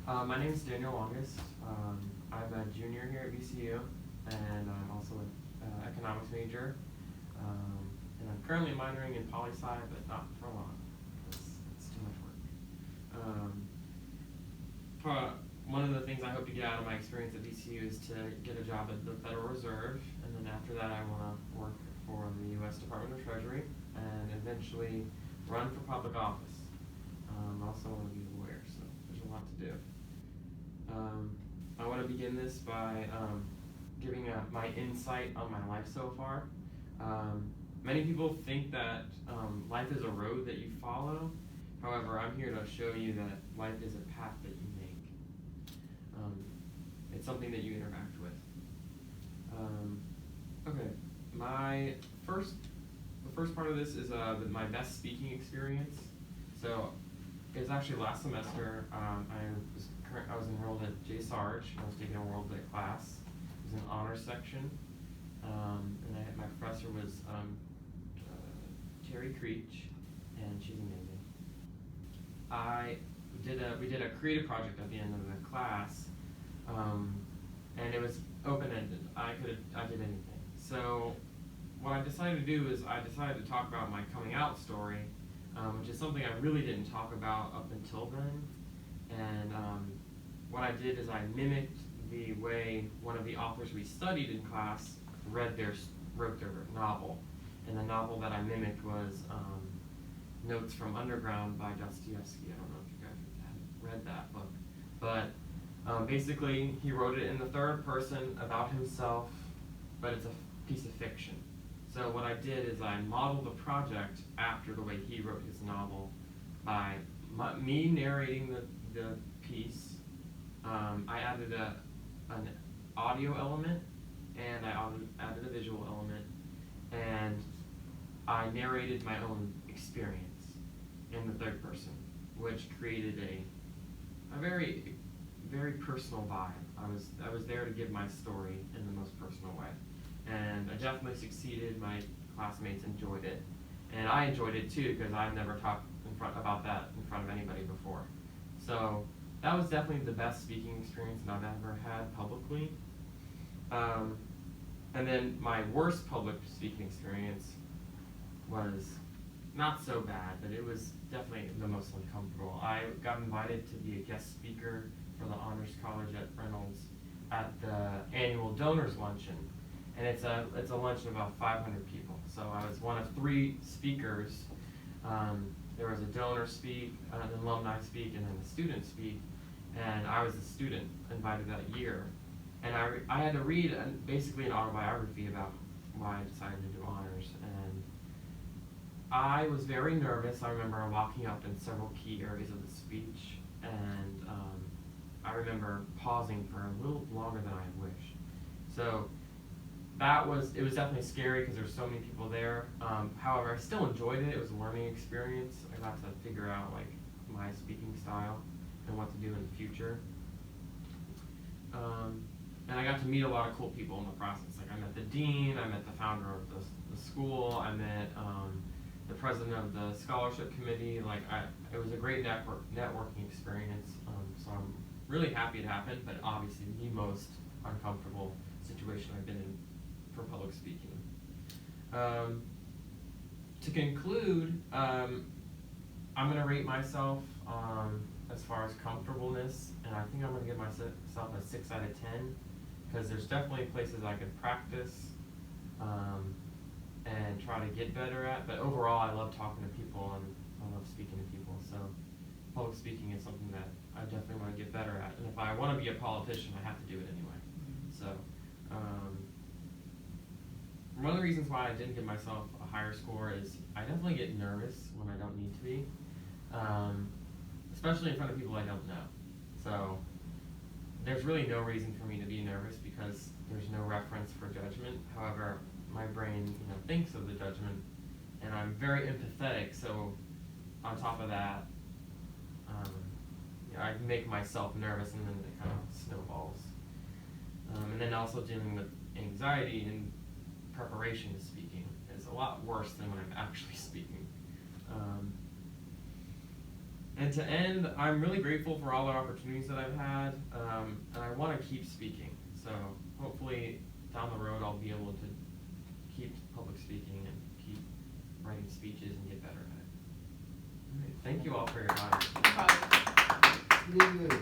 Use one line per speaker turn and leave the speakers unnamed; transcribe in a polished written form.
My name is Daniel Longest. I'm a junior here at VCU, and I'm also an economics major. And I'm currently minoring in poli-sci, but not for long, because it's too much work. One of the things I hope to get out of my experience at VCU is to get a job at the Federal Reserve, and then after that I want to work for the U.S. Department of Treasury, and eventually run for public office. I also want to be a lawyer, so there's a lot to do. I want to begin this by giving my insight on my life so far. Many people think that life is a road that you follow. However, I'm here to show you that life is a path that you make. It's something that you interact with. Okay, the first part of this is my best speaking experience. So it was actually last semester. I was enrolled at J. Sarge. I was taking a World Lit class. It was an honors section, and my professor was Terry Creech, and she's amazing. We did a creative project at the end of the class, and it was open-ended. I did anything. So what I decided to do is I decided to talk about my coming out story, which is something I really didn't talk about up until then. And what I did is I mimicked the way one of the authors we studied in class wrote their novel. And the novel that I mimicked was Notes from Underground by Dostoevsky. I don't know if you guys have read that book. But basically, he wrote it in the third person about himself, but it's a piece of fiction. So what I did is I modeled the project after the way he wrote his novel by me narrating the piece. I added an audio element, and I added a visual element, and I narrated my own experience in the third person, which created a very, very personal vibe. I was there to give my story in the most personal way, and I definitely succeeded. My classmates enjoyed it, and I enjoyed it too because I've never talked about that in front of anybody before. So that was definitely the best speaking experience that I've ever had publicly. And then my worst public speaking experience was not so bad, but it was definitely the most uncomfortable. I got invited to be a guest speaker for the Honors College at Reynolds at the annual donors luncheon, and it's a luncheon of about 500 people. So I was one of 3 speakers. There was a donor speak, an alumni speak, and then a student speak. And I was the student invited that year. And I had to read basically an autobiography about why I decided to do honors. And I was very nervous. I remember locking up in several key areas of the speech. And I remember pausing for a little longer than I wished. So it was definitely scary because there's so many people there. However, I still enjoyed it. It was a learning experience. I got to figure out like my speaking style and what to do in the future. And I got to meet a lot of cool people in the process. Like I met the dean, I met the founder of the school, I met the president of the scholarship committee. It was a great networking experience. So I'm really happy it happened, but obviously the most uncomfortable situation I've been in for public speaking. To conclude, I'm going to rate myself as far as comfortableness, and I think I'm going to give myself a 6 out of 10, because there's definitely places I could practice and try to get better at, but overall I love talking to people and I love speaking to people, so public speaking is something that I definitely want to get better at, and if I want to be a politician, I have to do it anyway. So one of the reasons why I didn't give myself a higher score is I definitely get nervous when I don't need to be, especially in front of people I don't know. So there's really no reason for me to be nervous because there's no reference for judgment. However, my brain thinks of the judgment, and I'm very empathetic, so on top of that, I make myself nervous, and then it kind of snowballs. And then also dealing with anxiety in preparation to speaking is a lot worse than when I'm actually speaking. And to end, I'm really grateful for all the opportunities that I've had, and I want to keep speaking. So hopefully down the road I'll be able to keep public speaking and keep writing speeches and get better at it. All right, thank you all for your time.
No problem.
Really good.